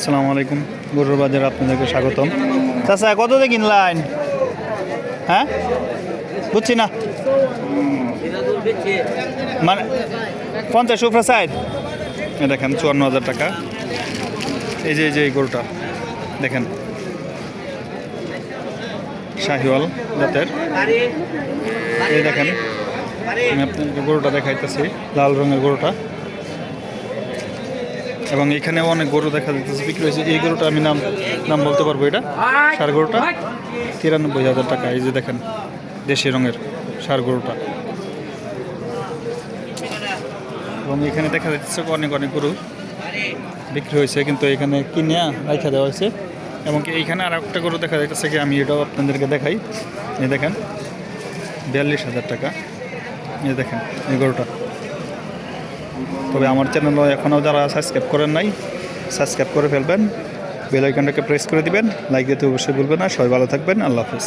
আসসালামু আলাইকুম, গরুর বাজারে আপনাদেরকে স্বাগতম। চাচা কত দিয়ে কিনলেন? হ্যাঁ বুঝছি না, মানে 50 উপরে সাইড। দেখেন 54,000 টাকা। এই যে এই গরুটা দেখেন, শাহিওয়াল জাতের। এই দেখেন, আমি আপনাদেরকে গরুটা দেখাইতেছি, লাল রঙের গরুটা। এবং এখানেও অনেক গরু দেখা যাচ্ছে বিক্রি হয়েছে। এই গরুটা আমি নাম বলতে পারবো, এটা ষাঁড় গরুটা 93,000 টাকা। এই যে দেখেন, দেশি রঙের ষাঁড় গরুটা। এবং এখানে দেখা যাচ্ছে অনেক গরু বিক্রি হয়েছে, কিন্তু এখানে কিনে রাখা দেওয়া হয়েছে। এবং এইখানে আর একটা গরু দেখা যাচ্ছে, কি আমি এটাও আপনাদেরকে দেখাই। এই দেখেন 42,000 টাকা। এই দেখেন এই গরুটা। তবে আমার চ্যানেল এখনও যারা সাবস্ক্রাইব করেন নাই, সাবস্ক্রাইব করে ফেলবেন, বেল আইকনটাকে প্রেস করে দিবেন, লাইক দিতে অবশ্যই ভুলবেন না। সবাই ভালো থাকবেন, আল্লাহ হাফেজ।